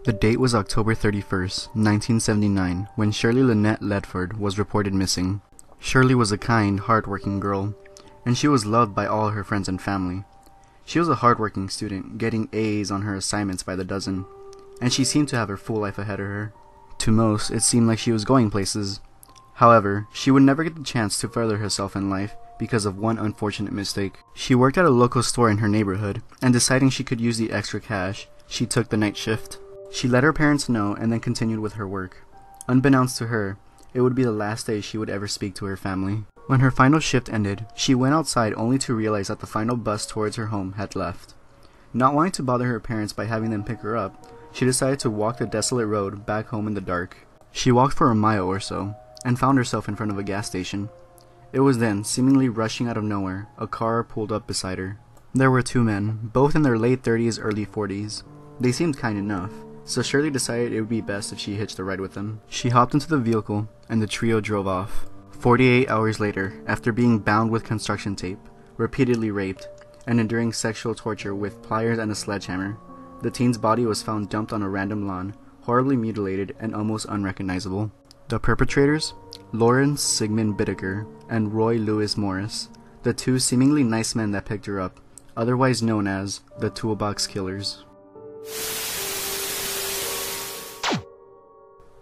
The date was October 31st, 1979, when Shirley Lynette Ledford was reported missing. Shirley was a kind, hard-working girl, and she was loved by all her friends and family. She was a hard-working student, getting A's on her assignments by the dozen, and she seemed to have her full life ahead of her. To most, it seemed like she was going places. However, she would never get the chance to further herself in life because of one unfortunate mistake. She worked at a local store in her neighborhood, and deciding she could use the extra cash, she took the night shift. She let her parents know and then continued with her work. Unbeknownst to her, it would be the last day she would ever speak to her family. When her final shift ended, she went outside only to realize that the final bus towards her home had left. Not wanting to bother her parents by having them pick her up, she decided to walk the desolate road back home in the dark. She walked for a mile or so, and found herself in front of a gas station. It was then, seemingly rushing out of nowhere, a car pulled up beside her. There were two men, both in their late 30s, early 40s. They seemed kind enough, so Shirley decided it would be best if she hitched a ride with them. She hopped into the vehicle, and the trio drove off. 48 hours later, after being bound with construction tape, repeatedly raped, and enduring sexual torture with pliers and a sledgehammer, the teen's body was found dumped on a random lawn, horribly mutilated and almost unrecognizable. The perpetrators? Lawrence Sigmund Bittaker and Roy Lewis Norris, the two seemingly nice men that picked her up, otherwise known as the Toolbox Killers.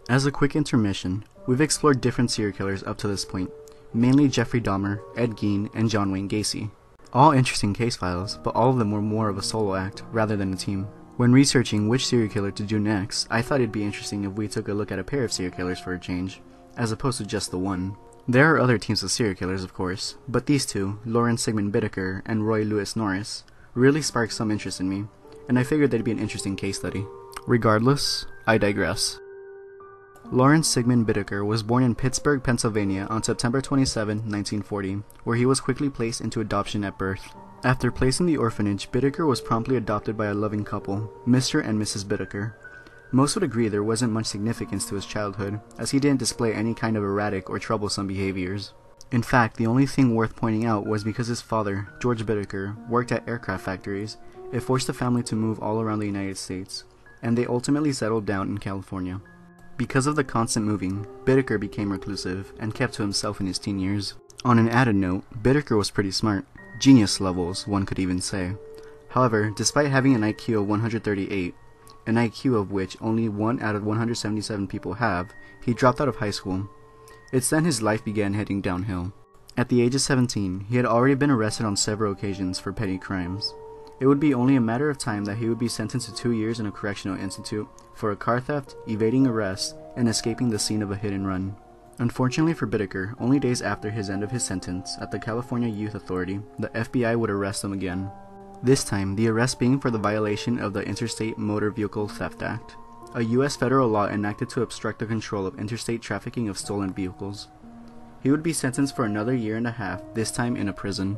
As a quick intermission, we've explored different serial killers up to this point, mainly Jeffrey Dahmer, Ed Gein, and John Wayne Gacy. All interesting case files, but all of them were more of a solo act rather than a team. When researching which serial killer to do next, I thought it'd be interesting if we took a look at a pair of serial killers for a change, as opposed to just the one. There are other teams of serial killers, of course, but these two, Lawrence Sigmund Bittaker and Roy Lewis Norris, really sparked some interest in me, and I figured they'd be an interesting case study. Regardless, I digress. Lawrence Sigmund Bittaker was born in Pittsburgh, Pennsylvania on September 27, 1940, where he was quickly placed into adoption at birth. After placed in the orphanage, Bittaker was promptly adopted by a loving couple, Mr. and Mrs. Bittaker. Most would agree there wasn't much significance to his childhood, as he didn't display any kind of erratic or troublesome behaviors. In fact, the only thing worth pointing out was because his father, George Bittaker, worked at aircraft factories, it forced the family to move all around the United States, and they ultimately settled down in California. Because of the constant moving, Bittaker became reclusive and kept to himself in his teen years. On an added note, Bittaker was pretty smart. Genius levels, one could even say. However, despite having an IQ of 138, an IQ of which only 1 out of 177 people have, he dropped out of high school. It's then his life began heading downhill. At the age of 17, he had already been arrested on several occasions for petty crimes. It would be only a matter of time that he would be sentenced to 2 years in a correctional institute for a car theft, evading arrest, and escaping the scene of a hit and run. Unfortunately for Bittaker, only days after his end of his sentence at the California Youth Authority, the FBI would arrest him again. This time, the arrest being for the violation of the Interstate Motor Vehicle Theft Act, a U.S. federal law enacted to obstruct the control of interstate trafficking of stolen vehicles. He would be sentenced for another 1.5 years, this time in a prison.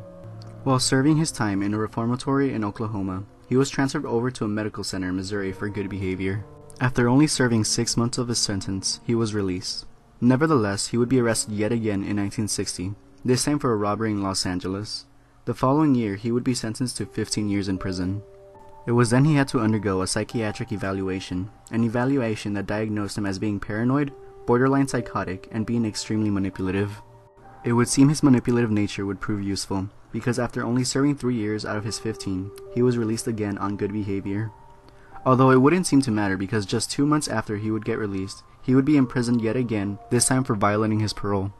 While serving his time in a reformatory in Oklahoma, he was transferred over to a medical center in Missouri for good behavior. After only serving 6 months of his sentence, he was released. Nevertheless, he would be arrested yet again in 1960, this time for a robbery in Los Angeles. The following year, he would be sentenced to 15 years in prison. It was then he had to undergo a psychiatric evaluation, an evaluation that diagnosed him as being paranoid, borderline psychotic, and being extremely manipulative. It would seem his manipulative nature would prove useful, because after only serving 3 years out of his 15, he was released again on good behavior. Although it wouldn't seem to matter because just 2 months after he would get released, he would be imprisoned yet again, this time for violating his parole.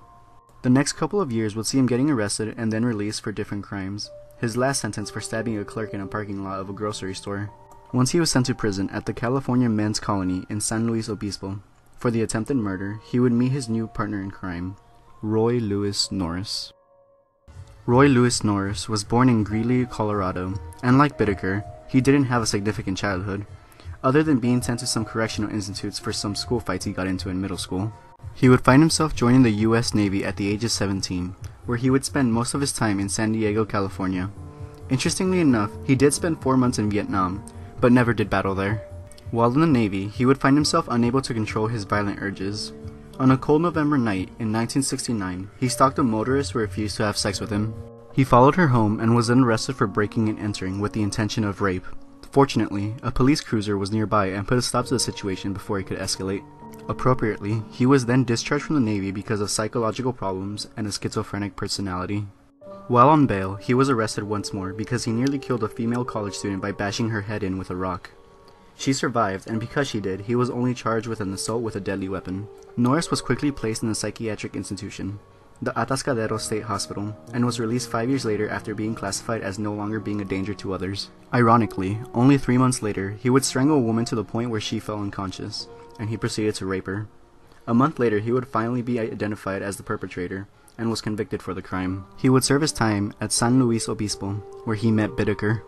The next couple of years would see him getting arrested and then released for different crimes, his last sentence for stabbing a clerk in a parking lot of a grocery store. Once he was sent to prison at the California Men's Colony in San Luis Obispo. For the attempted murder, he would meet his new partner in crime, Roy Lewis Norris. Roy Lewis Norris was born in Greeley, Colorado, and like Bittaker, he didn't have a significant childhood, other than being sent to some correctional institutes for some school fights he got into in middle school. He would find himself joining the U.S. Navy at the age of 17, where he would spend most of his time in San Diego, California. Interestingly enough, he did spend 4 months in Vietnam, but never did battle there. While in the Navy, he would find himself unable to control his violent urges. On a cold November night in 1969, he stalked a motorist who refused to have sex with him. He followed her home and was then arrested for breaking and entering with the intention of rape. Fortunately, a police cruiser was nearby and put a stop to the situation before it could escalate. Appropriately, he was then discharged from the Navy because of psychological problems and a schizophrenic personality. While on bail, he was arrested once more because he nearly killed a female college student by bashing her head in with a rock. She survived, and because she did, he was only charged with an assault with a deadly weapon. Norris was quickly placed in a psychiatric institution, the Atascadero State Hospital, and was released 5 years later after being classified as no longer being a danger to others. Ironically, only 3 months later, he would strangle a woman to the point where she fell unconscious, and he proceeded to rape her. A month later, he would finally be identified as the perpetrator, and was convicted for the crime. He would serve his time at San Luis Obispo, where he met Bittaker.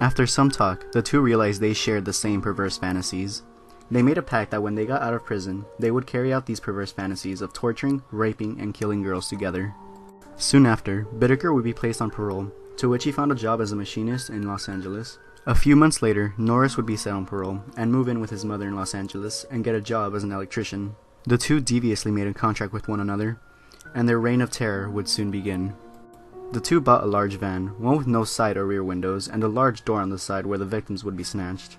After some talk, the two realized they shared the same perverse fantasies. They made a pact that when they got out of prison, they would carry out these perverse fantasies of torturing, raping, and killing girls together. Soon after, Bittaker would be placed on parole, to which he found a job as a machinist in Los Angeles. A few months later, Norris would be set on parole, and move in with his mother in Los Angeles, and get a job as an electrician. The two deviously made a contract with one another, and their reign of terror would soon begin. The two bought a large van, one with no side or rear windows, and a large door on the side where the victims would be snatched.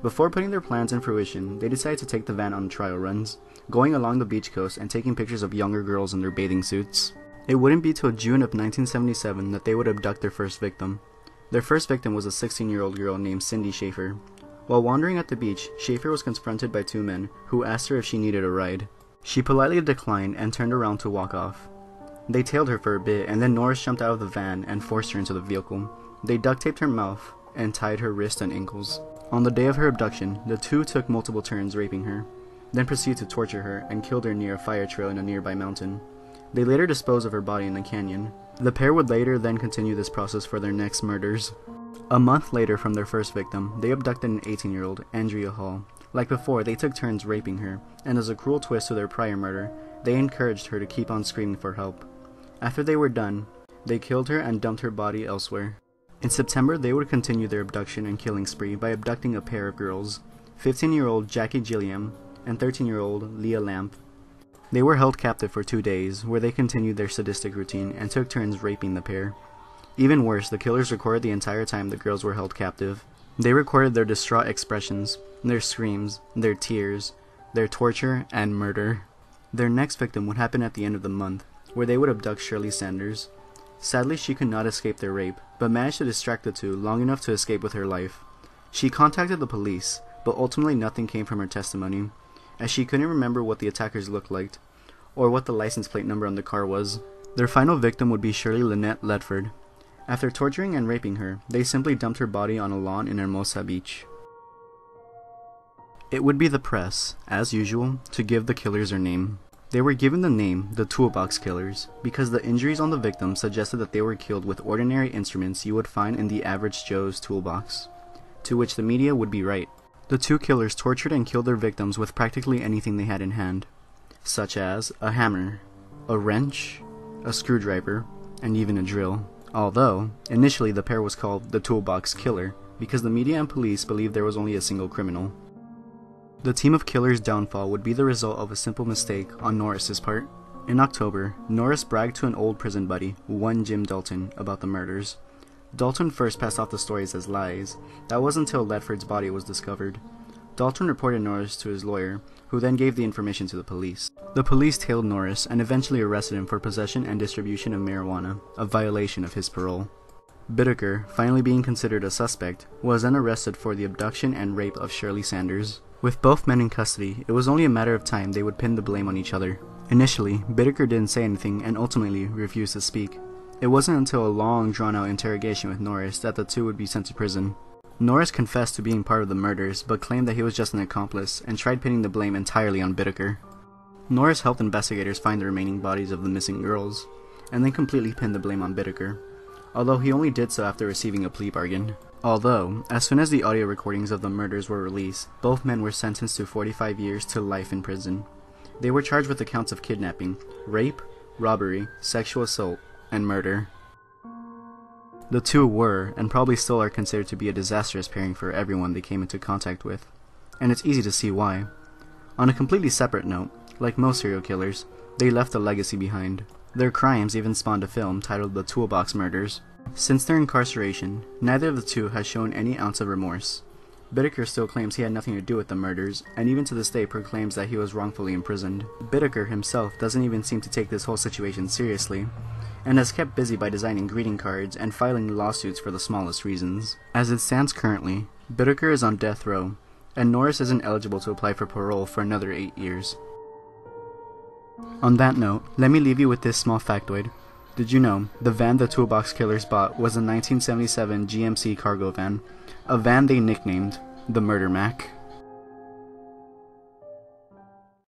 Before putting their plans in fruition, they decided to take the van on trial runs, going along the beach coast and taking pictures of younger girls in their bathing suits. It wouldn't be till June of 1977 that they would abduct their first victim. Their first victim was a 16-year-old girl named Cindy Schaefer. While wandering at the beach, Schaefer was confronted by 2 men who asked her if she needed a ride. She politely declined and turned around to walk off. They tailed her for a bit, and then Norris jumped out of the van and forced her into the vehicle. They duct taped her mouth and tied her wrists and ankles. On the day of her abduction, the two took multiple turns raping her, then proceeded to torture her and killed her near a fire trail in a nearby mountain. They later disposed of her body in a canyon. The pair would later then continue this process for their next murders. A month later from their first victim, they abducted an 18-year-old, Andrea Hall. Like before, they took turns raping her, and as a cruel twist to their prior murder, they encouraged her to keep on screaming for help. After they were done, they killed her and dumped her body elsewhere. In September, they would continue their abduction and killing spree by abducting a pair of girls, 15-year-old Jackie Gilliam and 13-year-old Leah Lamp. They were held captive for 2 days, where they continued their sadistic routine and took turns raping the pair. Even worse, the killers recorded the entire time the girls were held captive. They recorded their distraught expressions, their screams, their tears, their torture, and murder. Their next victim would happen at the end of the month, where they would abduct Shirley Sanders. Sadly, she could not escape their rape, but managed to distract the two long enough to escape with her life. She contacted the police, but ultimately nothing came from her testimony, as she couldn't remember what the attackers looked like, or what the license plate number on the car was. Their final victim would be Shirley Lynette Ledford. After torturing and raping her, they simply dumped her body on a lawn in Hermosa Beach. It would be the press, as usual, to give the killers their name. They were given the name the Toolbox Killers because the injuries on the victims suggested that they were killed with ordinary instruments you would find in the average Joe's toolbox, to which the media would be right. The two killers tortured and killed their victims with practically anything they had in hand, such as a hammer, a wrench, a screwdriver, and even a drill. Although, initially the pair was called the Toolbox Killer because the media and police believed there was only a single criminal. The team of killers' downfall would be the result of a simple mistake on Norris's part. In October, Norris bragged to an old prison buddy, one Jim Dalton, about the murders. Dalton first passed off the stories as lies. That was until Ledford's body was discovered. Dalton reported Norris to his lawyer, who then gave the information to the police. The police tailed Norris and eventually arrested him for possession and distribution of marijuana, a violation of his parole. Bittaker, finally being considered a suspect, was then arrested for the abduction and rape of Shirley Sanders. With both men in custody, it was only a matter of time they would pin the blame on each other. Initially, Bittaker didn't say anything and ultimately refused to speak. It wasn't until a long, drawn-out interrogation with Norris that the two would be sent to prison. Norris confessed to being part of the murders, but claimed that he was just an accomplice and tried pinning the blame entirely on Bittaker. Norris helped investigators find the remaining bodies of the missing girls, and then completely pinned the blame on Bittaker, although he only did so after receiving a plea bargain. Although, as soon as the audio recordings of the murders were released, both men were sentenced to 45 years to life in prison. They were charged with the counts of kidnapping, rape, robbery, sexual assault, and murder. The two were, and probably still are, considered to be a disastrous pairing for everyone they came into contact with, and it's easy to see why. On a completely separate note, like most serial killers, they left a legacy behind. Their crimes even spawned a film titled The Toolbox Murders. Since their incarceration, neither of the two has shown any ounce of remorse. Bittaker still claims he had nothing to do with the murders, and even to this day proclaims that he was wrongfully imprisoned. Bittaker himself doesn't even seem to take this whole situation seriously, and is kept busy by designing greeting cards and filing lawsuits for the smallest reasons. As it stands currently, Bittaker is on death row, and Norris isn't eligible to apply for parole for another 8 years. On that note, let me leave you with this small factoid. Did you know the van the Toolbox Killers bought was a 1977 GMC cargo van, a van they nicknamed the Murder Mac?